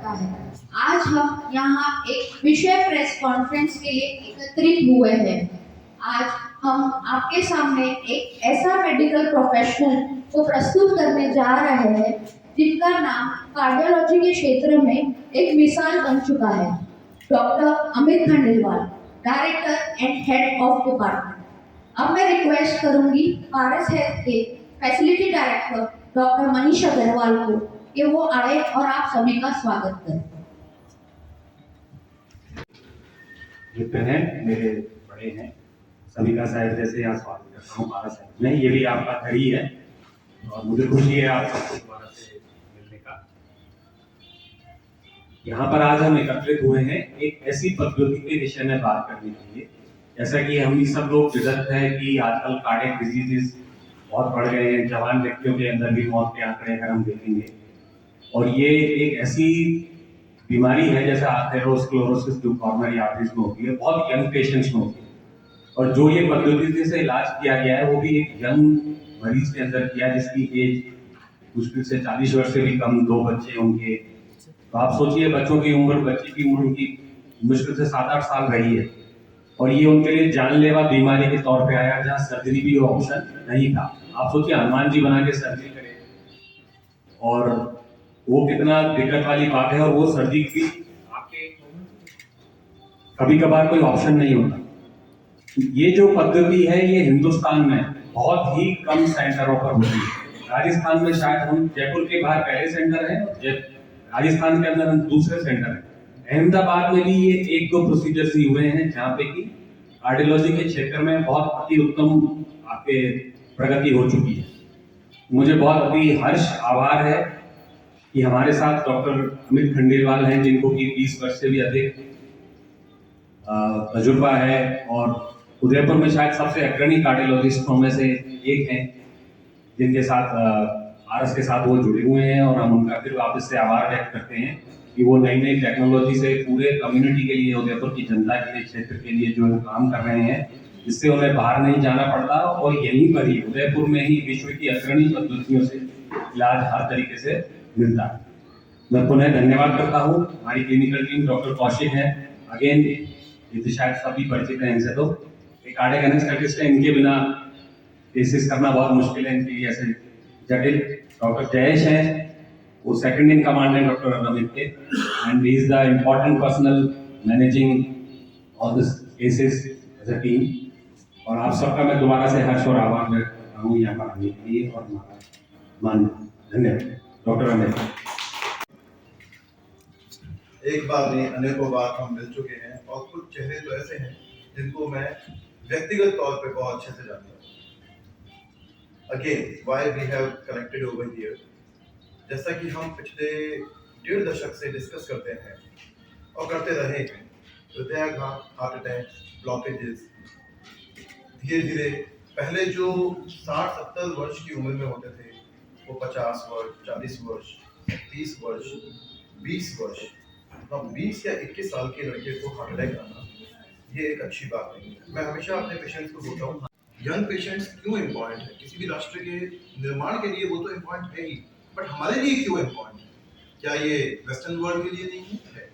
करता है। आज हम यहाँ एक विषय प्रेस कॉन्फ्रेंस के लिए एकत्रित हुए हैं। आज हम आपके सामने एक ऐसा मेडिकल प्रोफेशनल को प्रस्तुत करने जा रहे हैं जिनका नाम कार्डियोलॉजी के क्षेत्र में एक मिसाल बन चुका है। Doctor Amit Khandelwal, director and head of department. अब मैं रिक्वेस्ट करूंगी पारस हेल्थ के facility director doctor Manish Agrawal को कि वो आए और आप सभी का स्वागत करें। मित्र हैं, मेरे बड़े हैं, सभी का शायद जैसे यहाँ स्वागत करता हूँ पारस हेल्थ में। ये भी आपका घर ही है और मुझे खुशी है आप सबको दोबारा से मिलने का। यहाँ पर आज हम एकत्रित हुए हैं एक ऐसी पद्धति के विषय में बात करने के लिए, जैसा कि हम सब लोग विदित है कि आजकल कार्डियक डिजीजेस बहुत बढ़ गए हैं। जवान व्यक्तियों के अंदर भी मौत के आंकड़े अगर हम देखेंगे, और ये एक ऐसी बीमारी है जैसे एथेरोस्क्लेरोसिस जो कॉर्नरी आर्टरीज में होती है, बहुत यंग पेशेंट्स में होती है। और जो ये पद्धति से इलाज किया गया है वो भी एक यंग मरीज के अंदर किया जिसकी एज मुश्किल से 40 वर्ष से भी कम, 2 बच्चे उनके। तो आप सोचिए बच्चे की उम्र उनकी मुश्किल से 7-8 साल रही है, और ये उनके लिए जानलेवा बीमारी के तौर पे आया जहाँ सर्जरी भी ऑप्शन नहीं था। आप सोचिए हनुमान जी बना के सर्जरी करे, और वो कितना दिक्कत वाली बात है। और वो सर्जरी भी आपके कभी कभार कोई ऑप्शन नहीं होता। ये जो पद्धति है ये हिंदुस्तान में बहुत ही कम सेंटरों पर होती है। राजस्थान में शायद हम जयपुर के बाहर पहले सेंटर है, राजस्थान के अंदर हम दूसरे सेंटर है। अहमदाबाद में भी ये 1-2 प्रोसीजर्स ही हुए हैं जहाँ पे कि कार्डियोलॉजी के क्षेत्र में बहुत अति उत्तम आपके प्रगति हो चुकी है। मुझे बहुत अति हर्ष आभार है कि हमारे साथ डॉक्टर अमित खंडेलवाल हैं, जिनको कि 20 वर्ष से भी अधिक तजुर्बा है, और उदयपुर में शायद सबसे अग्रणी कार्डियोलॉजिस्टों में से एक हैं, जिनके साथ आरएस के साथ वो जुड़े हुए हैं। और हम उनका फिर वापस से आभार व्यक्त करते हैं कि वो नई नई टेक्नोलॉजी से पूरे कम्युनिटी के लिए, उदयपुर की जनता के लिए, क्षेत्र के लिए जो काम कर रहे हैं, जिससे उन्हें बाहर नहीं जाना पड़ता और यहीं पर ही उदयपुर में ही विश्व की अग्रणी पद्धतियों से इलाज हर तरीके से मिलता है। मैं पुनः धन्यवाद करता हूँ। हमारी क्लिनिकल टीम डॉक्टर कौशिक है, अगेन ये तो शायद सभी परिचित हैं इनसे। तो एक कार्डियक एनेस्थेटिस्ट है, इनके बिना केसेस करना बहुत मुश्किल है, इनके लिए ऐसे जटिल। डॉक्टर जयेश हैं, वो सेकंड इन कमांड है डॉक्टर अमित के, and he is the important personnel managing all this cases as a team. और आप सबका मैं दोबारा से हर्ष और आभार व्यक्त करता हूँ यहाँ पर आने के लिए, और हमारा मान धन्यवाद डॉक्टर अमित। एक बार नहीं अनेकों बार हम मिल चुके हैं, और कुछ चेहरे तो ऐसे हैं जिनको मैं व्यक्तिगत तौर पे बहुत अच्छे से जानता हूँ। Again why we have connected over here, जैसा कि हम पिछले 1.5 दशक से डिस्कस करते हैं और करते रहे हैं, हृदयाघात, हार्ट अटैक, ब्लॉकेजेस, धीरे धीरे पहले जो 60-70 वर्ष की उम्र में होते थे वो 50 वर्ष, 40 वर्ष, 30 वर्ष, 20 वर्ष, 20 या 21 साल के लड़के को हार्ट अटैक आना, ये एक अच्छी बात नहीं है। मैं हमेशा अपने पेशेंट्स को बोलता हूँ, यंग पेशेंट्स क्यों इम्पोर्टेंट है? किसी भी राष्ट्र के निर्माण के लिए वो तो इम्पोर्टेंट है ही, बट हमारे लिए क्यों इम्पोर्टेंट है? क्या ये वेस्टर्न वर्ल्ड के लिए नहीं है?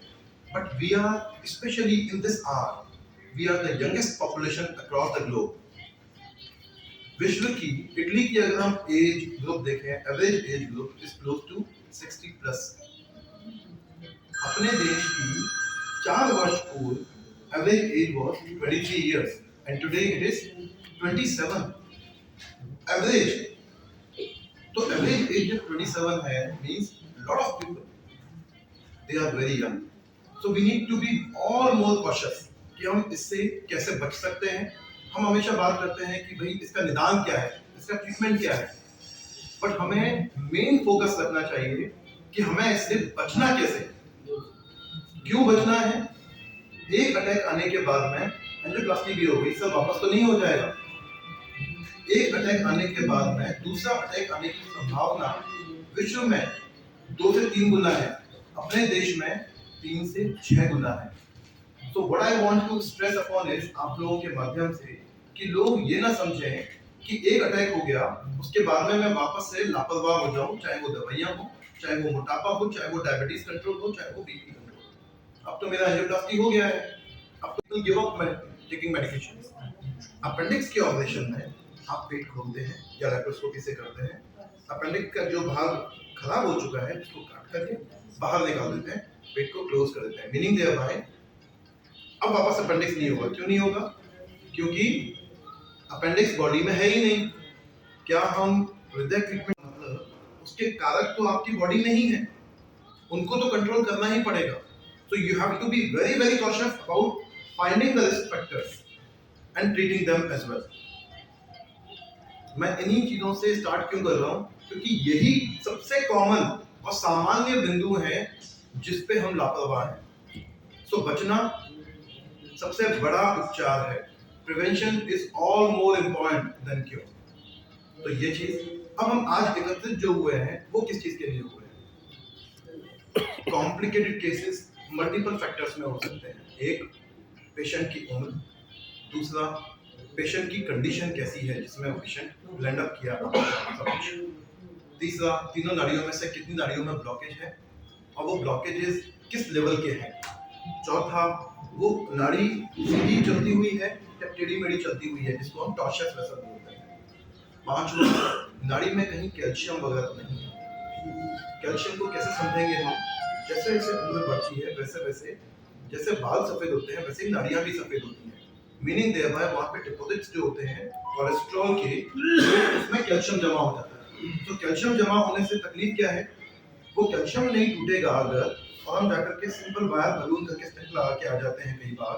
But we are specially in this hour, we are the youngest population across the globe. विश्व की, इटली की अगर हम एज ग्रुप देखें, average age group is close to 60+। अपने देश की 4 वर्ष पूर्व average age was 23 years and today it is 27 average. तो एवरेज एज जब 27 है means lot of people they are very young, so we need to be all more cautious कि हम इससे कैसे बच सकते हैं। हम हमेशा बात करते हैं कि भाई इसका निदान क्या है, इसका ट्रीटमेंट क्या है, बट हमें मेन फोकस रखना चाहिए कि हमें इससे बचना कैसे, क्यों बचना है। एक अटैक आने के बाद में एंजियोप्लास्टी भी हो गई, सब वापस तो नहीं हो जाएगा। एक अटैक आने के बाद में दूसरा अटैक आने की संभावना विश्व में 2 से 3 गुना है, अपने देश में 3 से 6 गुना है। So what I want to stress upon is आप लोगों के माध्यम से कि लोग ये ना समझें कि एक अटैक हो गया उसके बाद में मैं वापस से लापरवाह हो जाऊं, चाहे वो दवाइयां हो, चाहे वो मोटापा हो, चाहे वो डायबिटीज कंट्रोल हो, चाहे वो बीपी कंट्रोल। अब तो मेरा एंजियोप्लास्टी हो गया है, अब तो give up taking medication. Appendix के ऑपरेशन में आप पेट खोलते हैं या लैप्रोस्कोपी से करते हैं, अपेंडिक्स का जो भाग खराब हो चुका है उसको काट करके बाहर निकाल देते हैं, पेट को क्लोज कर देते हैं, मीनिंग देयर बाय अब वापस अपेंडिक्स नहीं होगा। क्यों नहीं होगा? क्योंकि अपेंडिक्स बॉडी में है ही नहीं। क्या हम हृदय ट्रीटमेंट मतलब उसके कारक तो आपकी बॉडी में ही है, उनको तो कंट्रोल करना ही पड़ेगा। So you have to be very very cautious about finding the risk factors and treating them as well. मैं इन्हीं चीजों से स्टार्ट क्यों कर रहा हूँ? क्योंकि यही सबसे कॉमन और सामान्य बिंदु है जिस पे हम लापरवाह हैं। सो बचना सबसे बड़ा उपचार है। Prevention is all more important than cure. तो ये चीज अब हम आज एकत्रित जो हुए हैं वो किस चीज के लिए हुए हैं? कॉम्प्लिकेटेड केसेस मल्टीपल फैक्टर्स में हो सकते हैं। एक, पेशेंट की उम्र, दूसरा पेशेंट की कंडीशन कैसी है जिसमें पेशेंट ब्लेंड अप किया, तीसरा तीनों नाड़ियों में से कितनी नाड़ियों में ब्लॉकेज है और वो ब्लॉकेजेस किस लेवल के हैं, चौथा वो नाड़ी सीधी चलती हुई है या टेढ़ी मेढ़ी चलती हुई है जिसको हम टॉर्शस वेसल बोलते हैं, पांचवा नाड़ी में कहीं कैल्शियम वगैरह नहीं है। कैल्शियम को कैसे समझेंगे हम? जैसे जैसे उम्र बढ़ती है वैसे वैसे जैसे बाल सफेद होते हैं वैसे ही नाड़ियां भी सफेद होती हैं, मीनिंग देयर बाय वहां पे डिपॉजिट्स जो होते हैं कोलेस्ट्रॉल के, उसमें कैल्शियम जमा हो जाता है। तो कैल्शियम जमा होने से तकलीफ क्या है? वो कैल्शियम नहीं टूटेगा अगर, और हम जाकर के सिंपल वायर बलून करके स्टेंट लगा के आ जाते हैं कई बार,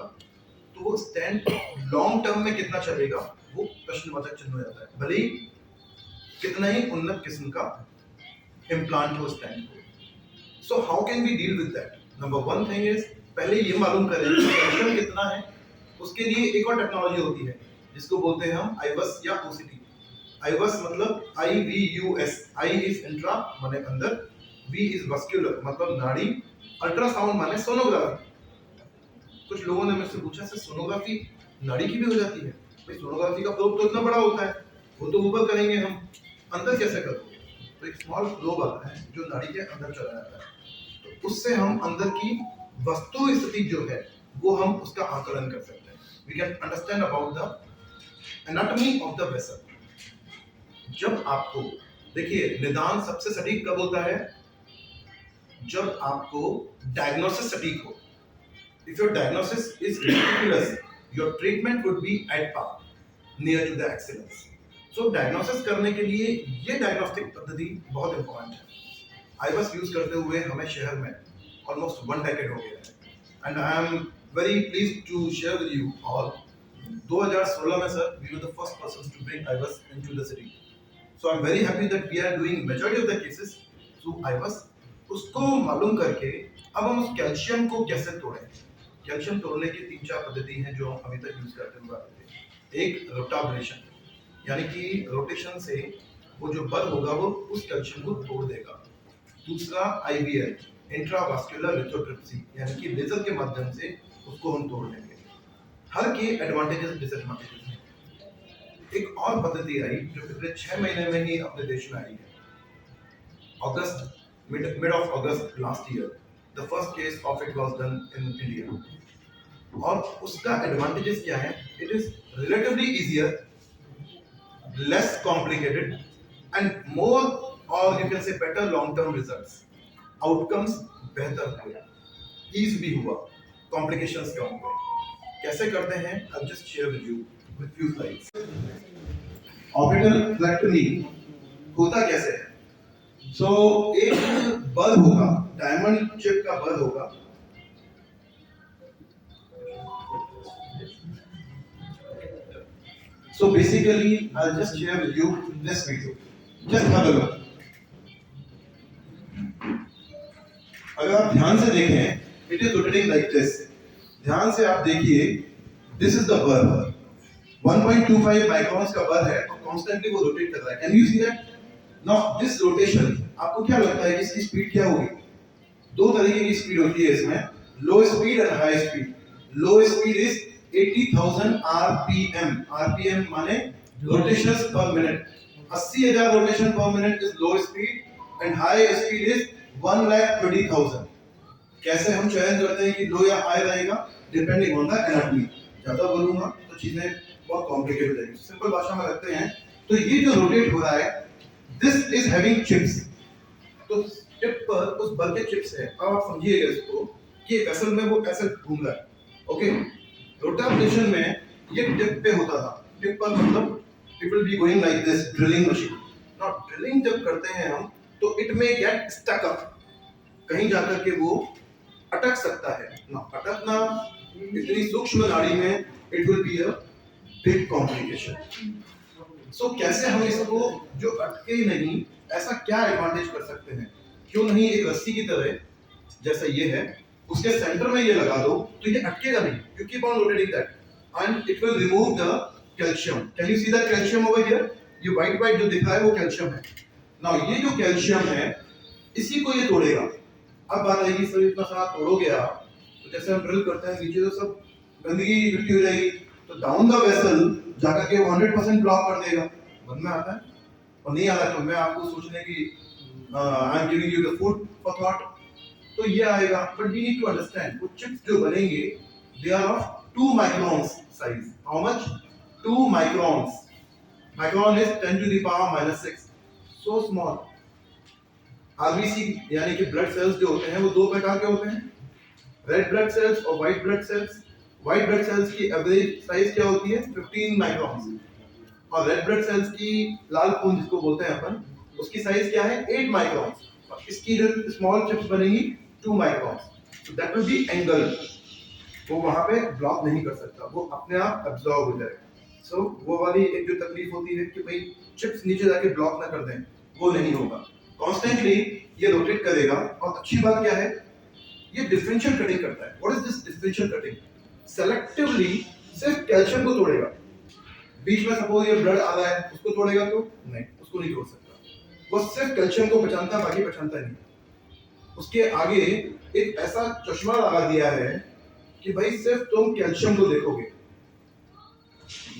तो वो स्टेंट लॉन्ग टर्म में कितना चलेगा वो प्रश्नवाचक चिन्ह हो जाता है, भले ही कितना ही उन्नत किस्म का इम्प्लांट हो स्टेंट को। So how can we deal with that? Number one thing is पहले ये मालूम करें कि कैल्शियम कितना है। उसके लिए एक और टेक्नोलॉजी होती है जिसको बोलते हैं हम IVUS या OCT। IVUS मतलब IVUS, I is इंट्रा माने अंदर, V is वस्कुलर मतलब नाड़ी, अल्ट्रासाउंड माने सोनोग्राफी। कुछ लोगों ने मुझसे पूछा सर सोनोग्राफी नाड़ी की भी हो जाती है? भाई सोनोग्राफी का प्रोब तो इतना बड़ा होता है, वो तो ऊपर करेंगे हम, अंदर कैसे करोगे? तो एक स्मॉल प्रोब आता है जो नाड़ी के अंदर चला जाता है, तो उससे हम अंदर की वस्तु स्थिति जो है वो हम उसका आकलन कर सकते हैं। We can understand about the anatomy of the vessel. जब आपको देखिए निदान सबसे सटीक कब होता है? जब आपको डायग्नोसिस सटीक हो। If your diagnosis is ridiculous, your treatment would be at par, near to the excellence. So diagnosis करने के लिए ये डायग्नोस्टिक पद्धति बहुत इंपॉर्टेंट है। IVUS यूज करते हुए हमें शहर में ऑलमोस्ट 1 डेकेड हो गया है, and I am very pleased to share with you all 2016 में sir we were the first persons to bring IVUS into the city. So I am very happy that we are doing majority of the cases through IVUS। उसको मालूम करके अब हम उस calcium को कैसे तोड़ें। Calcium तोड़ने की 3-4 पद्धति हैं जो हम अभी तक यूज करते हुए आ रहे थे। एक रोटाब्लेशन, यानी कि रोटेशन से वो जो बल होगा वो उस कैल्शियम को तोड़ देगा। दूसरा IVL, इंट्रावास्कुलर लिथोट्रिप्सी, यानी कि लेजर के माध्यम से उसको हम तोड़ देंगे। हर के एडवांटेजेस डिसएडवांटेजेस हैं। एक और पद्धति आई जो पिछले 6 महीने में ही अपने देश में आई है, अगस्त mid of August last year, the first case of it was done in India. और उसका एडवांटेजेस क्या है? It is relatively easier, less complicated, and more, or you can say better long-term results. Outcomes बेहतर हुए, ease भी हुआ, complications कम हुए। कैसे करते हैं? I'll just share with you with few slides. Orbital flectomy होता कैसे है? So एक बल होगा, डायमंड चिप का बल होगा, so basically I'll just share with you this video, just have a look. अगर आप ध्यान से देखें, it is rotating like this. ध्यान से आप देखिए, this is the burr, 1.25 microns का burr है और constantly वो रोटेट कर रहा है। Can you see that? Now this rotation, आपको क्या लगता है कि इसकी स्पीड क्या होगी? 2 तरीके की स्पीड होती है इसमें, लो speed and high speed. Low speed is 80,000 RPM, RPM माने रोटेशंस पर मिनट। 80,000 रोटेशन पर minute is low speed and high speed is 1,30,000। कैसे हम चयन करते हैं कि लो या हाई रहेगा? Depending on the anatomy. ज्यादा बोलूंगा तो चीजें बहुत कॉम्प्लिकेटेड हो जाएगी, सिंपल भाषा में रखते हैं तो ये जो रोटेट हो रहा है, दिस इज हैविंग चिप्स। तो टिप पर उस बल के चिप्स है। अब आप समझिएगा इसको कि वेसल में वो कैसे घूम रहा है। ओके, रोटेशन में ये टिप पे होता था। टिप पर मतलब it will be going like this, drilling machine. Now drilling जब करते हैं हम तो इट में गेट स्टक अप, कहीं जाकर के वो अटक सकता है ना। अटकना इतनी सूक्ष्म नाड़ी में it will be a big complication. So कैसे हम इसको जो अटके ही नहीं, ऐसा क्या एडवांटेज कर सकते हैं? क्यों नहीं एक रस्सी की तरह, जैसा ये है, उसके सेंटर में ये लगा दो तो ये अटकेगा नहीं। You keep on rotating that and it will remove the calcium. Can you see that calcium over here? ये व्हाइट व्हाइट जो दिख रहा है वो कैल्शियम है। नाउ ये जो कैल्शियम है इसी को ये तोड़ेगा। अब बात आएगी सर इतना सारा तोड़ोगे आप तो जैसे हम ड्रिल करते हैं नीचे तो सब गंदगी इकट्ठी हो जाएगी, तो डाउन द वेसल जाकर के वो 100% ब्लॉक कर देगा। मन में आता है? और नहीं आ रहा तो मैं आपको सोचने की I am giving you the food for thought, तो ये आएगा। But we need to understand वो चिप्स जो बनेंगे they are of 2 microns size. How much? 2 microns. Micron is 10 to the power -6, so small. RBC यानी कि ब्लड सेल्स जो होते हैं वो दो प्रकार के होते हैं, रेड ब्लड सेल्स और white blood cells. White blood cells की एवरेज साइज क्या होती है? 15 माइक्रोन। और रेड ब्लड सेल्स की लाल खून जिसको बोलते हैं अपन, उसकी साइज क्या है? 8 माइक्रोन। और इसकी जो स्मॉल चिप्स बनेंगी 2 micron. So that will be angle, वो वहां पे ब्लॉक नहीं कर सकता, वो अपने आप एब्जॉर्ब हो जाएगा। सो वो वाली एक जो तकलीफ होती है कि भाई चिप्स नीचे जाके ब्लॉक ना कर दें, वो नहीं होगा। कॉन्स्टेंटली ये रोटेट करेगा। और अच्छी बात क्या है, ये डिफरेंशियल कटिंग करता है। What is this differential cutting? Selectively सिर्फ कैल्शियम को तोड़ेगा। बीच में सपोज ये ब्लड आ रहा है, उसको तोड़ेगा तो नहीं, उसको नहीं तोड़ सकता। वो सिर्फ कैल्शियम को पहचानता है, बाकी पहचानता नहीं। उसके आगे एक ऐसा चश्मा लगा दिया है कि भाई सिर्फ तुम कैल्शियम को देखोगे,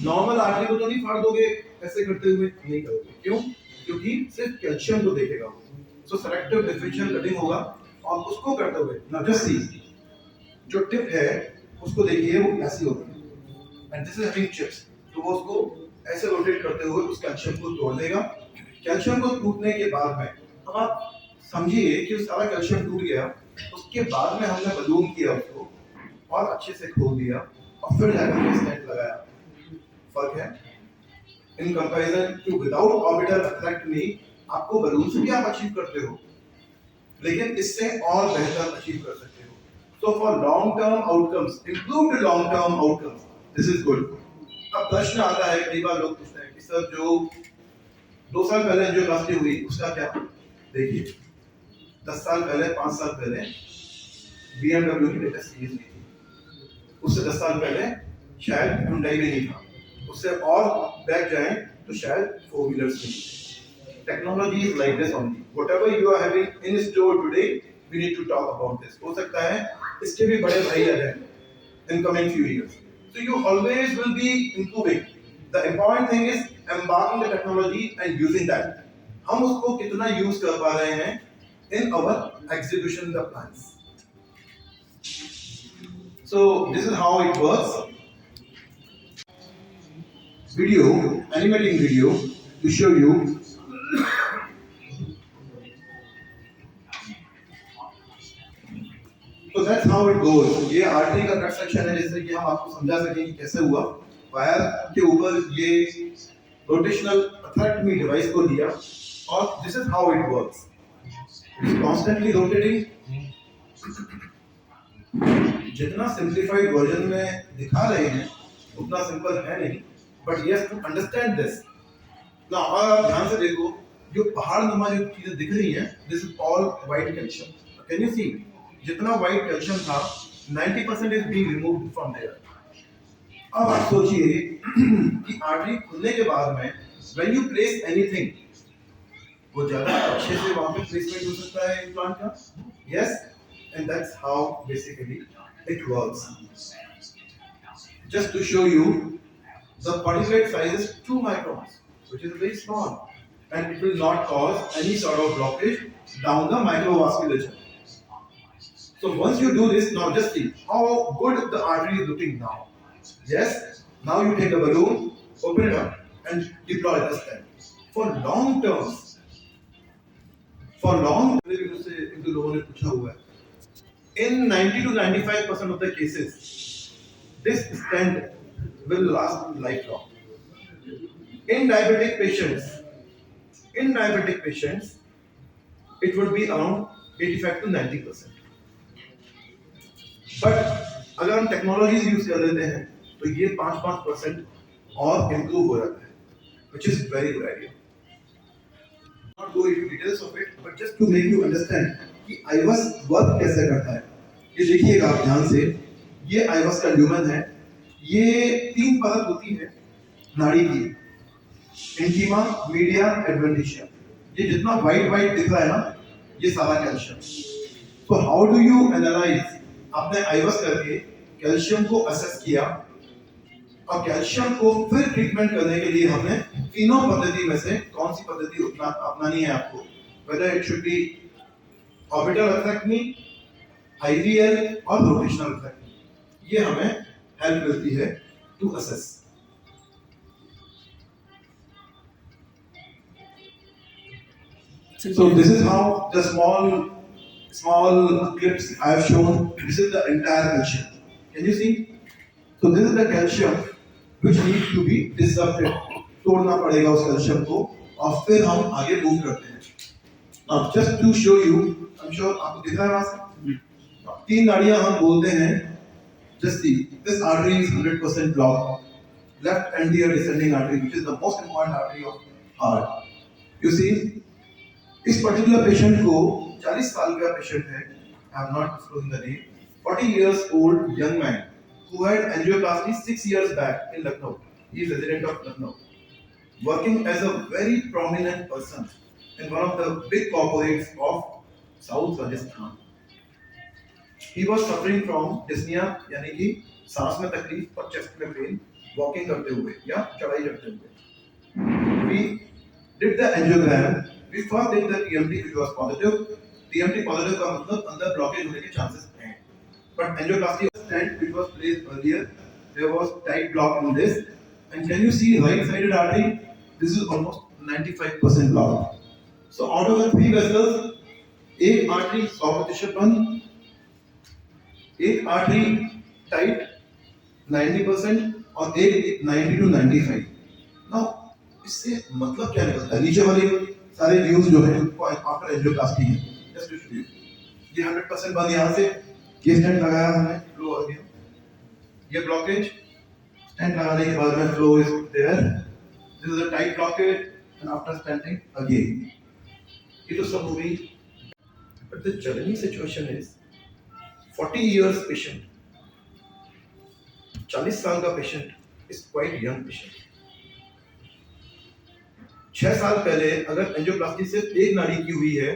नॉर्मल आर्टरी को तो नहीं फाड़ दोगे ऐसे करते हुए, नहीं करोगे। क्यों? क्योंकि सिर्फ कैल्शियम को देखेगा। सो सेलेक्टिव डिफरेंशियल कटिंग होगा। और उसको करते हुए नाउ जस्ट सी, जो टिप है उसको देखिए वो ऐसी होती है and this is having chips. तो वो उसको ऐसे रोटेट करते हुए उस कैल्शियम को तोड़ देगा। कैल्शियम को टूटने के बाद में अब आप समझिए कि सारा कैल्शियम टूट गया, उसके बाद में हमने बलून किया उसको और अच्छे से खोल दिया और फिर जाकर के स्टेंट लगाया। फर्क है in comparison to without orbital atherectomy. आपको बलून से भी आप अचीव करते हो, लेकिन इससे और बेहतर अचीव कर सकते हो। So for long term outcomes, improved long term outcomes, this is good. अब प्रश्न आता है, कई बार लोग पूछते हैं कि सर जो 2 साल पहले एंजियोप्लास्टी हुई उसका क्या? देखिए 10 साल पहले, 5 साल पहले BMW की लेटेस्ट सीरीज नहीं थी। उससे 10 साल पहले शायद हुंडई भी नहीं था। उससे और बैक जाएं तो शायद 4 व्हीलर्स नहीं थे। Technology is like this only. Whatever you are having in store today, we need to talk about this. हो सकता है इसके भी बड़े भाई आ जाएं in coming few years. So you always will be improving. The important thing is embarking the technology and using that. हम उसको कितना यूज कर पा रहे हैं in our execution the plans. So this is how it works. Video, animating video to show you. So that's how it goes. ये artery का cut section है, जिससे कि हम आपको समझा सकें कि कैसे हुआ। वायर के ऊपर ये रोटेशनल एथलेक्टमी डिवाइस को दिया और this is how it works. It is constantly rotating. जितना सिंप्लीफाइड वर्जन में दिखा रहे हैं उतना सिंपल है नहीं, but yes to understand this. ना और ध्यान से देखो, जो पहाड़ नुमा जो चीजें दिख रही हैं, this is all white calcium. Can you see? जितना व्हाइट कैल्शियम था 90% is being removed from there. अब आप सोचिए कि आर्टरी खुलने के बाद में व्हेन यू प्लेस एनीथिंग, वो ज्यादा अच्छे से वहां पे प्लेसमेंट हो सकता है इम्प्लांट का। Yes, and that's how basically it works. Just to show you, the particulate size is 2 microns, which is very small, and it will not cause any sort of blockage down the microvasculature. So once you do this, now just see how good the artery is looking now. Yes, now you take the balloon, open it up, and deploy the stent. For long terms, for long, in 90 to 95% of the cases, this stent will last lifelong. In diabetic patients, it would be around 85 to 90%. But अगर हम technologies use कर लेते हैं तो ये 5% और improve हो जाता है, which is very good idea. Not go into details of it, but just to make you understand कि आईवस वर्क कैसे करता है. ये देखिएगा आप ध्यान से, ये आईवस का ल्यूमेन है. ये 3 परत होती है नाड़ी की, इंटीमा, मीडिया, एडवेंटिशिया. ये जितना वाइट दिख रहा है ना, ये सारा calcium. So how do you analyze? आपने आईवस करके कैल्शियम को असेस किया और कैल्शियम को फिर ट्रीटमेंट करने के लिए हमने तीनों पद्धति में से कौन सी पद्धति अपनानी है आपको, whether it should be orbital atherectomy, IVL और rotational atherectomy. ये हमें हेल्प मिलती है to assess. So this is how the small clips I have shown. This is the entire calcium. Can you see? So this is the calcium which needs to be disrupted. तोड़ना पड़ेगा उस calcium को और फिर हम आगे move करते हैं. Now just to show you, I'm sure आपको दिख रहा है वहाँ से. 3 नाड़ियाँ हम बोलते हैं. Just see, this artery is 100% blocked. Left anterior descending artery, which is the most important artery of heart. You see, इस पर्टिकुलर पेशेंट को 40 साल का पेशेंट है, I am not disclosing the name, 40 years old young man who had angioplasty 6 years back in Lucknow. He is resident of Lucknow, working as a very prominent person in one of the big corporates of South Rajasthan. He was suffering from dyspnea, यानी कि सांस में तकलीफ और chest में pen, walking करते हुए या चढ़ाई करते हुए. We did the angiogram. We first did the TMT which was positive. TMT positive का मतलब अंदर ब्लॉकेज होने के चांसेस हैं. But angioplasty stent which was placed earlier, there was tight block in this. And can you see right-sided artery? This is almost 95% blocked. So out of the 3 vessels, एक artery 100% बंद, एक artery tight 90% और एक 90 to 95. Now इससे मतलब क्या निकलता है? नीचे वाले सारे व्यूज जो है आफ्टर एंजियोप्लास्टी है. जस्ट टू शो यू, ये 100% बंद यहाँ से, ये स्टेंट लगाया हमने, फ्लो आ गया. ये ब्लॉकेज, स्टेंट लगाने के बाद में flow is there. This is a tight blockage and after stenting again. ये तो सब हो गई. But the challenging situation is 40 years patient, 40 साल का patient is quite young patient. 6 साल पहले अगर एंजियोप्लास्टी सिर्फ एक नाड़ी की हुई है,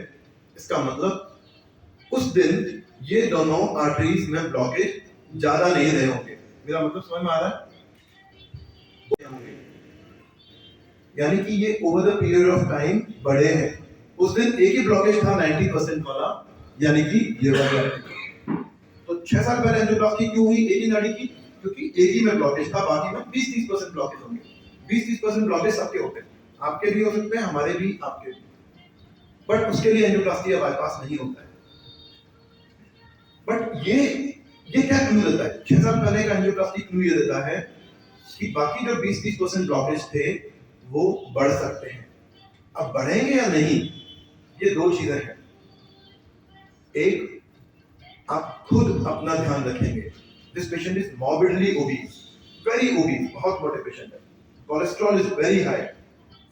इसका मतलब उस दिन ये दोनों आर्टरीज में ब्लॉकेज ज्यादा नहीं रहे होंगे. मेरा मतलब समझ में आ रहा है? यानी कि ये over the period of time बढ़े हैं. उस दिन एक ही ब्लॉकेज था 90% वाला, यानी कि ये वाला. तो 6 साल पहले एंजियोप्लास्टी क्यों हुई एक ही नाड़ी की? क्योंकि एक ही में ब्लॉकेज था, बाकी में 20-30% ब्लॉकेज होंगे. 20-30% ब्लॉकेज सबके होते हैं, आपके भी हो सकते हैं, हमारे भी, आपके भी. बट उसके लिए एंजियोप्लास्टी या बाईपास नहीं होता है. बट ये क्या क्लू देता है? 6 साल पहले का एंजियोप्लास्टी क्लू ये देता है कि बाकी जो 20-30% ब्लॉकेज थे वो बढ़ सकते हैं. अब बढ़ेंगे या नहीं, ये 2 चीजें हैं. एक, आप खुद अपना ध्यान रखेंगे. This patient is morbidly obese, very obese, बहुत मोटे पेशेंट है. Cholesterol is very high.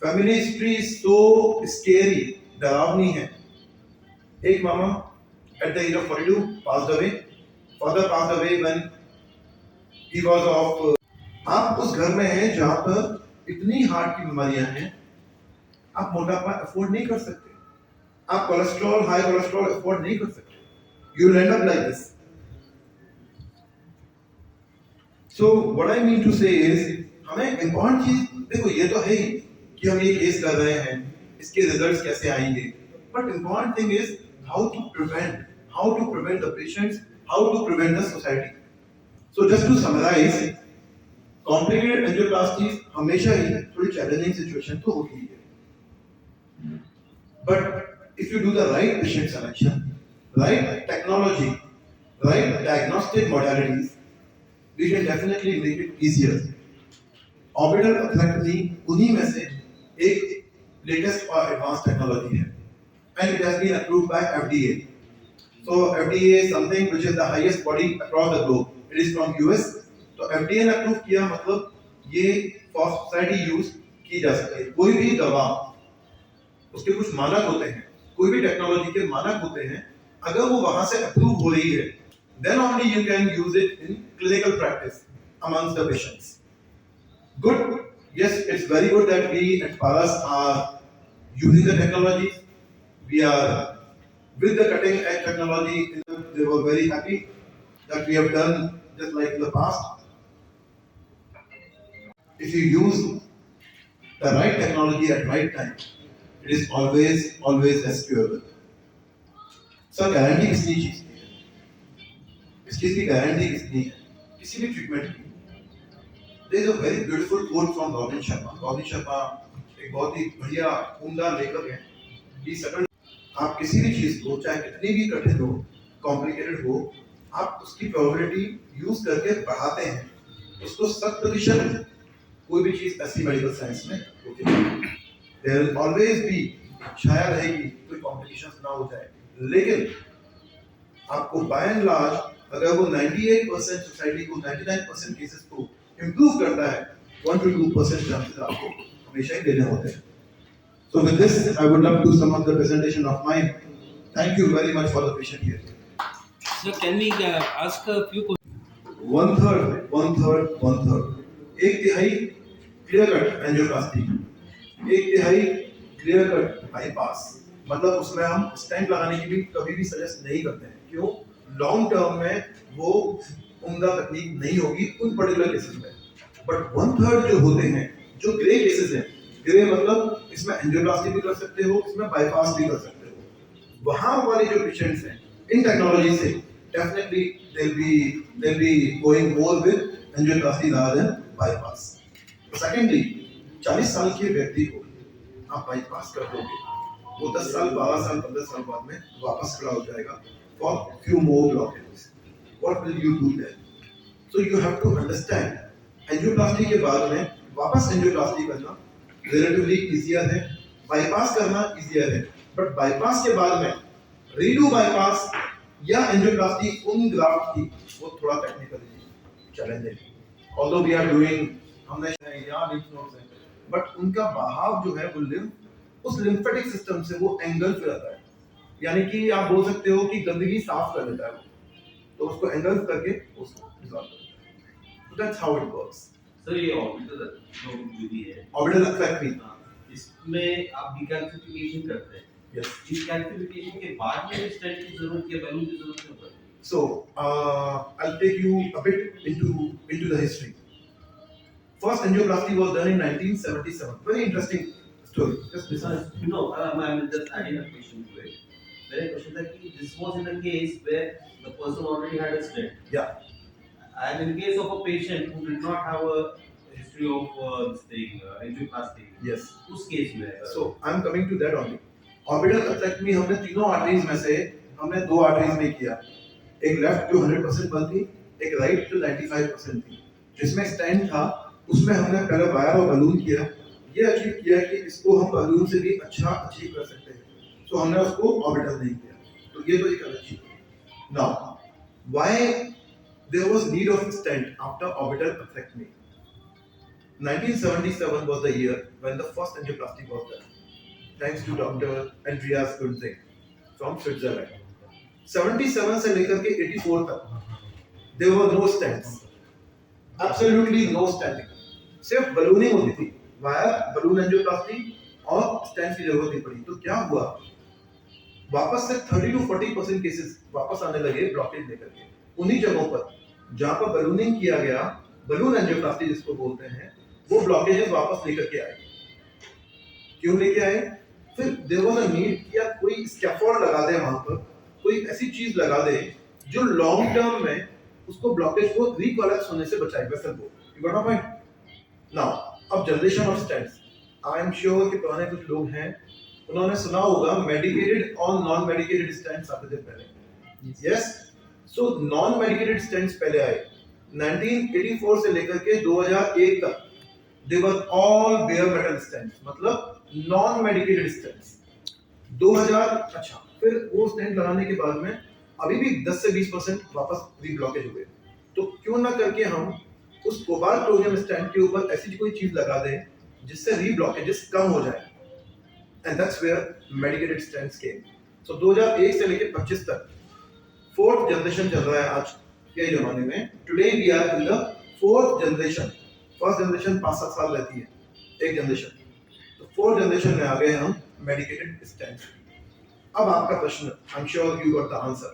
Family history is so scary, डरावनी है. एक मामा at the age of 42 passed away. Father passed away when he was of. आप उस घर में हैं जहां पर इतनी हार्ट की बीमारियां हैं, आप मोटापा अफोर्ड नहीं कर सकते, आप कोलेस्ट्रॉल, हाई कोलेस्ट्रॉल अफोर्ड नहीं कर सकते. You will end up like this. So what I mean to say is, हमें इम्पोर्टेंट चीज देखो, ये तो है ही कि हम ये केस कर रहे हैं, इसके रिजल्ट्स कैसे आएंगे, But important thing is how to prevent the patients, how to prevent the society. So just to summarize, complicated angioplasty हमेशा ही थोड़ी चैलेंजिंग सिचुएशन तो होती है, but if you do the right patient selection, right technology, right diagnostic modalities, we can definitely make it easier. Orbital atherectomy उन्हीं में से एक लेटेस्ट और एडवांस टेक्नोलॉजी है, and it has been approved by FDA. So FDA is something which is the highest body across the globe. It is from US. तो FDA ने approve किया, मतलब ये फॉर सोसाइटी यूज की जा सकती है. कोई भी दवा, उसके कुछ मानक होते हैं, कोई भी टेक्नोलॉजी के मानक होते हैं, अगर वो वहां से अप्रूव हो रही है, then only you can use it in clinical practice amongst the patients. Good. Yes, it's very good that we at Paras are using the technologies. We are with the cutting edge technology. They were very happy that we have done just like in the past. If you use the right technology at right time, it is always rescuable. Sir guarantee किसकी चीज की है? इस चीज की guarantee किसकी है? किसी भी ट्रीटमेंट की. There is a very beautiful quote from Robin Sharma. Robin Sharma एक बहुत ही बढ़िया उम्दा लेखक है. He settled, आप किसी भी चीज को, चाहे कितनी भी कठिन हो, कॉम्प्लिकेटेड हो, आप उसकी प्रोबेबिलिटी यूज करके बढ़ाते हैं. उसको 100% कोई भी चीज ऐसी मेडिकल साइंस में होती है. देयर विल ऑलवेज बी, छाया रहेगी, कोई कॉम्प्लिकेशंस ना हो जाए, लेकिन आपको बाय एंड लार्ज अगर वो 98% सोसाइटी को, 99% केसेस को इंप्रूव करता है, 1 to 2% चांसेस आपको हमेशा ही देने होते हैं. So with this, I would love to sum up the presentation of mine. Thank you very much for the patient here. Sir, can we ask a few questions? One third. एक तिहाई clear cut angioplasty, एक तिहाई clear cut bypass. मतलब उसमें हम stent लगाने की भी कभी भी सजेस्ट नहीं करते हैं. क्यों? लॉन्ग टर्म में वो उम्दा तकनीक नहीं होगी उन पर्टिकुलर केसेस में. बट 1/3 जो होते हैं, जो ग्रे केसेस हैं, ग्रे मतलब इसमें एंजियोप्लास्टी भी कर सकते हो, इसमें बाईपास भी कर सकते हो, वहां वाले जो पेशेंट्स हैं इन टेक्नोलॉजी से definitely they'll be going more with angioplasty rather than bypass. Secondly, 40 साल के व्यक्ति को आप बाईपास कर दोगे, वो 10 साल, 12 साल, 15 साल बाद में वापस खड़ा हो जाएगा for few more blockages. What will you do then? So you have to understand, angioplasty के बाद में वापस एंजियोप्लास्टी करना रिलेटिवली इजियर है, बाईपास करना इजियर है. बट बाईपास के बाद में रीडू बाईपास या एंजियोप्लास्टी उन ग्राफ्ट की, वो थोड़ा टेक्निकली चैलेंजिंग है. ऑल्दो वी आर डूइंग, हमने यहाँ लिम्फ नोड्स हैं, बट उनका बहाव जो है वो लिम्फ, उस लिम्फेटिक सिस्टम से वो एंगल पे आता है. यानी कि आप बोल सकते हो कि गंदगी साफ कर देता है वो, तो उसको एंगल करके उसको रिजॉल्व करता है. So that's how it works. Sir, ये ऑर्बिटल विधि है, ऑर्बिटल एथलेक्टमी, इसमें आप डिकैल्सिफिकेशन करते हैं. yes. इस कैल्सिफिकेशन के बाद में स्टेंट की जरूरत या बैलून की जरूरत नहीं पड़ती. So I'll take you a bit into the history. First angioplasty was done in 1977. Very interesting story. Just listen. No, I'm just adding a question to it. मेरा क्वेश्चन था कि this was in a case where the person already had a stent. Yeah. And in case of a patient who did not have a history of this thing, angioplasty. Yes. उस case में. So I'm coming to that only. Orbital atherectomy हमने तीनों arteries में से हमने दो arteries में किया. एक लेफ्ट जो 100% बंद थी, एक राइट जो 95% थी. जिसमें स्टेंट था, उसमें हमने पहले वायर और बलून किया. ये अचीव किया कि इसको हम बलून से भी अच्छा अचीव कर सकते हैं, तो हमने उसको ऑर्बिटल नहीं किया. तो ये तो एक अलग चीज. Now, why there was need of stent after orbital atherectomy? 1977 was the year when the first angioplasty was done, thanks to Dr. Andreas Gunzing from Switzerland. 77 से लेकर के 84 तक there were no stents, absolutely no stenting. सिर्फ ballooning होती थी, wire balloon angioplasty और stent की जरूरत नहीं पड़ी. तो क्या हुआ, वापस से 30 to 40% केसेस वापस आने लगे ब्लॉकेज लेकर के. उन्हीं जगहों पर जहां पर बलूनिंग किया गया, बलून एंजियोप्लास्टी जिसको बोलते हैं, वो ब्लॉकेजेस वापस लेकर के आए. क्यों लेके आए? फिर देयर वाज अ नीड कि आप कोई स्कैफोल्ड लगा दें वहां पर, कोई ऐसी चीज लगा दें जो लॉन्ग टर्म में उसको ब्लॉकेज को रिकोलैप्स होने से बचाए वेसल को। You got my point? Now अब generation of stents, I am sure कि पुराने कुछ लोग हैं, उन्होंने सुना होगा मेडिकेटेड और नॉन मेडिकेटेड स्टेंट्स आते थे पहले। Yes, so non medicated stents पहले आए 1984 से लेकर के 2001 तक, they were all bare metal stents, मतलब नॉन मेडिकेटेड स्टेंट्स। 2000 अच्छा, फिर वो स्टेंट लगाने के बाद में अभी भी 10 से 20% वापस रीब्लॉकेज हुए। तो क्यों ना करके हम उस कोबाल्ट क्रोमियम स्टेंट के ऊपर ऐसी कोई चीज लगा दें जिससे रीब्लॉकेजेस कम हो जाए, and that's where medicated stents came. So 2001 से लेकर 25 तक 4th जनरेशन चल रहा है आज के जमाने में। Today we are in the 4th generation. First generation 5-7 साल रहती है, एक जनरेशन, तो 4th जनरेशन में आ गए हम मेडिकेटेड स्टेंट। अब आपका प्रश्न, आई am sure you got the answer,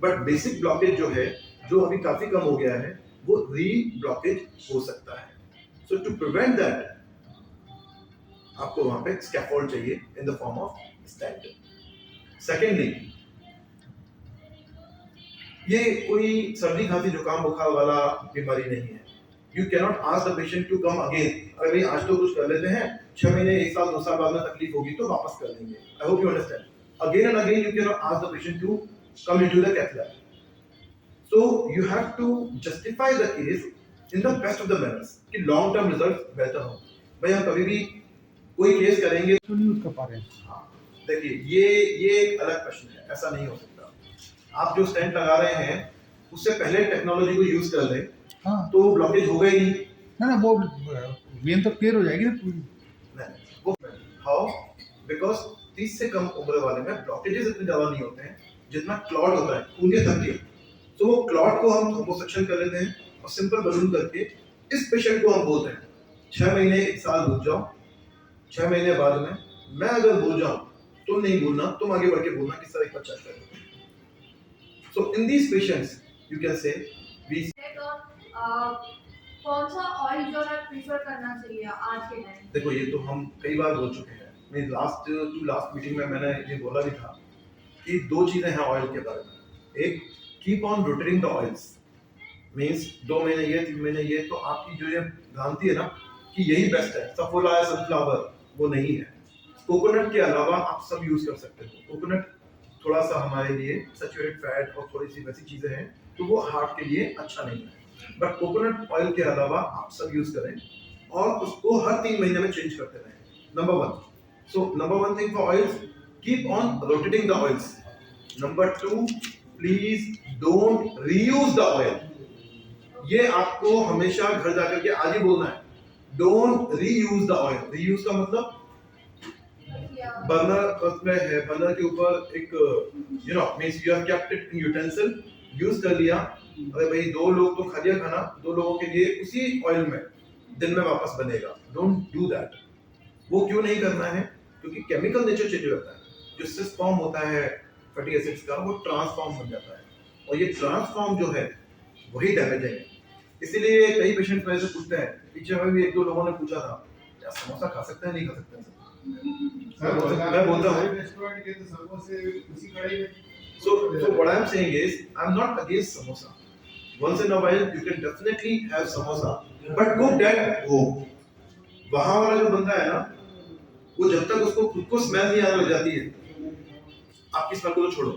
but basic blockage जो है, जो अभी काफी कम हो गया है, वो री ब्लॉकेज हो सकता है। सो टू प्रिवेंट दैट आपको वहां पे स्कैफोल्ड चाहिए in the form of stent. Secondly, ये कोई सर्दी खांसी जुकाम बुखार वाला बीमारी नहीं है। You cannot ask the patient to come again, अरे भाई आज तो कुछ कर लेते हैं, 6 महीने 1 साल 2 साल बाद में तकलीफ होगी तो वापस कर देंगे। I hope you understand. Again and again you cannot ask the patient to come into the cath lab. So you have to justify the case in the best of the manners कि long term results बेहतर हो। भाई हम कभी भी कोई case करेंगे तो नहीं कर पा रहे हैं। हाँ, देखिए ये एक अलग प्रश्न है, ऐसा नहीं हो सकता। आप जो स्टेंट लगा रहे हैं उससे पहले टेक्नोलॉजी को यूज कर लें, हाँ, तो ब्लॉकेज होगा ही नहीं। ना वो वेन तो क्लियर हो जाएगी ना पूरी। नहीं, वो हाउ, बिकॉज 30 से कम उम्र वाले में ब्लॉकेजेस इतने ज्यादा नहीं होते हैं जितना क्लॉट होता है खून के थक्के। तो वो क्लॉट को हम थ्रोम्बोसेक्शन कर लेते हैं और सिंपल बलून करके इस पेशेंट को हम बोलते हैं 6 महीने 1 साल रुक जाओ, 6 महीने बाद में मैं अगर बोल जाऊं तो नहीं बोलना, तुम आगे बढ़ के बोलना कि सर एक बार चेक करो। So in these patients you can say we कौन सा ऑयल जो है प्रीफर करना चाहिए आज के टाइम? देखो, ये तो हम कई बार बोल चुके हैं। मैं लास्ट मीटिंग में मैंने ये बोला भी था कि 2 चीजें हैं ऑयल के बारे में। एक, keep on rotating the oils, means 2 महीने ये 3 महीने ये, तो आपकी जो ये भ्रांति है ना कि यही बेस्ट है, सफोला है सनफ्लावर, वो नहीं है। कोकोनट के अलावा आप सब यूज कर सकते हो। कोकोनट थोड़ा सा हमारे लिए सैचुरेटेड फैट और थोड़ी सी वैसी चीजें हैं, तो वो हार्ट के लिए अच्छा नहीं है। बट कोकोनट ऑयल के अलावा आप सब यूज करें और उसको हर 3 महीने में चेंज करते रहें। Number 1, so number 1 thing for oils, keep on rotating the oils. Number 2, please don't reuse the oil. ये आपको हमेशा घर जाकर के आज ही बोलना है। Don't reuse the oil. Reuse का मतलब बर्नर उसमें है, बर्नर के ऊपर एक means you have kept it in utensil, use कर लिया, अरे भाई 2 लोग तो खा लिया खाना, 2 लोगों के लिए उसी ऑयल में दिन में वापस बनेगा। Don't do that. वो क्यों नहीं करना है? क्योंकि केमिकल नेचर चेंज हो जाता है। जो सिस फॉर्म होता है फैटी एसिड्स का, वो ट्रांसफॉर्म बन जाता है, और ये ट्रांसफॉर्म जो है वही डैमेज है। इसीलिए कई पेशेंट मेरे से पूछते हैं, पीछे में भी 1-2 लोगों ने पूछा था, क्या समोसा खा सकते हैं नहीं खा सकते हैं? मैं बोलता हूँ, so what I am saying is I am not against samosa. Once in a while you can definitely have samosa, but cook at home. वहाँ वाला जो बंदा है ना, वो जब तक उसको खुद को स्मेल नहीं आने लग जाती है, आपकी स्मेल को तो छोड़ो,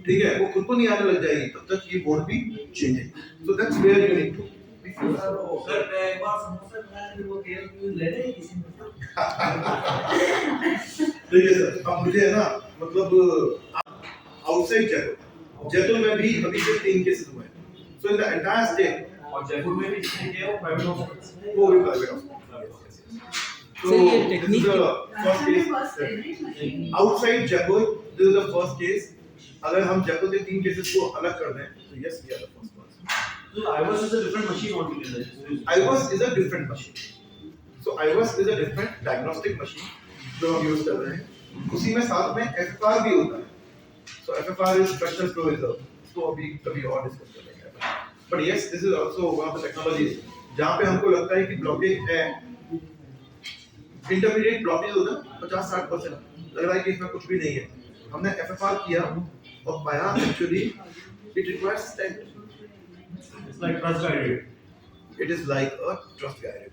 ठीक है, वो खुद को नहीं आने लग जाएगी, तब तक ये बोर्ड भी चेंज है। So that's where you need to be focused. Sir मैं एक बार समोसा खाया फिर वो तेल क्यों ले रहे हैं किसी ने? ठीक है सर, अब मुझे है ना, मतलब आउटसाइड जयपुर में भी अभी से 3 केसेस हुए हैं। So in the entire state, और जयपुर में भी जिसने किया वो प्राइवेट हॉस्पिटल वो भी प्राइवेट हॉस्पिटल। So ये this is technique the first case. Outside Jaipur, this is the first case. अगर हम जयपुर के 3 केसेस को अलग कर दें, तो yes, we are the first ones. So IVAS is a different machine altogether. IVAS is a different machine. So IVAS is a different diagnostic machine जो हम यूज कर रहे हैं। उसी में साथ में FFR भी होता है। So FFR is fracture flow reserve. इसको अभी कभी और डिस्कस करेंगे। But yes, this is also one of the technologies जहाँ पे हमको लगता है कि ब्लॉकेज है, इंटरमीडिएट ब्लॉकेज होता है 50-60%, लग रहा है कि इसमें कुछ भी नहीं है। हमने FFR किया और पाया actually it requires stent. It's like trust guided. It is like a trust guided.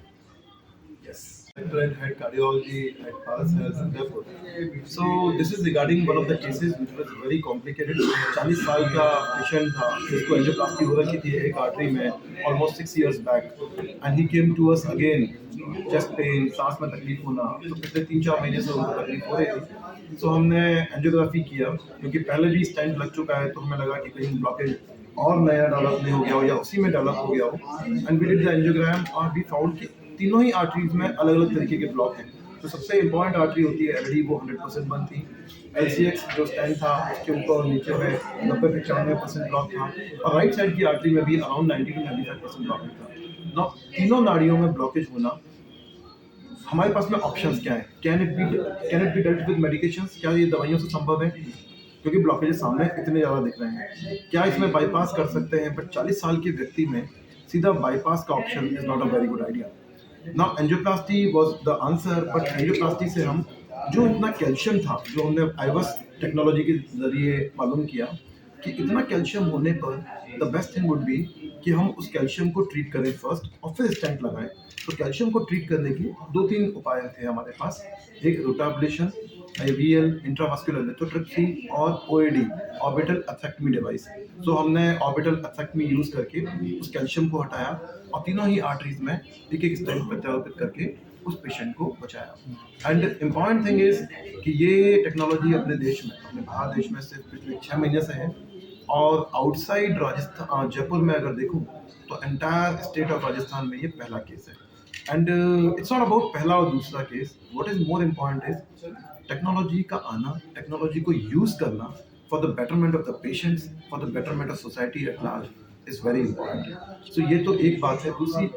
Yes. Head cardiology at Paras Health Singapore. So this is regarding one of the cases which was very complicated. 40 साल का patient था जिसको angioplasty हो रखी थी एक artery में almost 6 years back, and he came to us again, chest pain, सांस में तकलीफ होना, तो पिछले 3-4 महीने से उनको तकलीफ हो रही थी। तो हमने एंजियोग्राफी किया क्योंकि पहले भी स्टेंट लग चुका है, तो हमें लगा कि कहीं ब्लॉकेज और नया डेवलप नहीं हो गया हो या उसी में डेवलप हो गया हो। And we did the angiogram और वी फाउंड कि तीनों ही आर्टरीज में अलग अलग तरीके के ब्लॉक हैं। तो सबसे इम्पोर्टेंट आर्टरी होती है एलडी, वो 100% बंद थी। LCX जो स्टेंट था उसके ऊपर और नीचे में 90-95% ब्लॉक था, और राइट साइड की आर्टरी में भी अराउंड 90-95% ब्लॉकेज था। ना तीनों नाड़ियों में ब्लॉकेज होना, हमारे पास में ऑप्शंस क्या है? Can it be dealt with medications? क्या ये दवाइयों से संभव है? क्योंकि ब्लॉकेजेस सामने इतने ज़्यादा दिख रहे हैं। क्या इसमें बाईपास कर सकते हैं? बट 40 साल के व्यक्ति में सीधा बाईपास का option is not a very good idea. Now angioplasty was the answer, but angioplasty से हम जो इतना कैल्शियम था, जो हमने आईवस टेक्नोलॉजी के जरिए मालूम किया कि इतना कैल्शियम होने पर the best thing would be कि हम उस कैल्शियम को ट्रीट करें फर्स्ट और फिर स्टेंट लगाएं। तो कैल्शियम को ट्रीट करने के 2-3 उपाय थे हमारे पास। एक रोटाब्लेशन, IVL, इंट्रावास्कुलर लिथोट्रिप्सी और OAD, ऑर्बिटल एथेक्टमी डिवाइस। सो हमने ऑर्बिटल एथेक्टमी यूज करके उस कैल्शियम को हटाया और तीनों ही आर्टरीज में एक स्टेंट प्रत्यारोपित करके उस पेशेंट को बचाया। एंड इम्पॉर्टेंट थिंग इज कि ये टेक्नोलॉजी अपने देश में, अपने भारत देश में सिर्फ पिछले 6 महीने से है, और आउटसाइड राजस्थान, जयपुर में अगर देखूं तो एंटायर स्टेट ऑफ राजस्थान में ये पहला केस है। एंड इट्स नॉट अबाउट पहला और दूसरा case, what is more important is technology का आना, टेक्नोलॉजी को यूज करना for the betterment of the patients, for the betterment of society at large is very important. So ये तो एक बात है। दूसरी,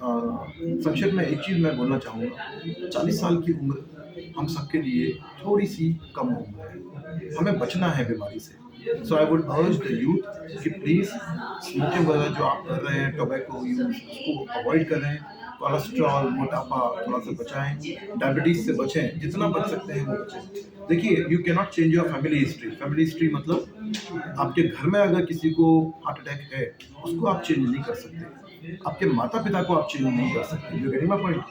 संक्षेप में एक चीज़ मैं बोलना चाहूँगा, 40 साल की उम्र हम सबके लिए थोड़ी सी कम उम्र है, हमें बचना है बीमारी से। So I would urge the youth कि प्लीज़ स्मोकिंग वगैरह जो आप कर रहे हैं, टोबैको यूज, उसको अवॉइड करें। कोलेस्ट्रॉल, मोटापा थोड़ा सा बचाएं, डायबिटीज से बचें, जितना बच सकते हैं वो बचें। देखिए, you can not change your family history. Family history मतलब आपके घर में अगर किसी को हार्ट अटैक है, उसको आप चेंज नहीं कर सकते, आपके माता पिता को आप चेंज नहीं कर सकते। You getting my point?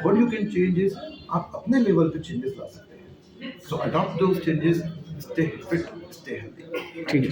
What you can change is आप अपने लेवल पे चेंजेस ला सकते हैं। So adopt those changes, stay fit, stay healthy. ठीक है।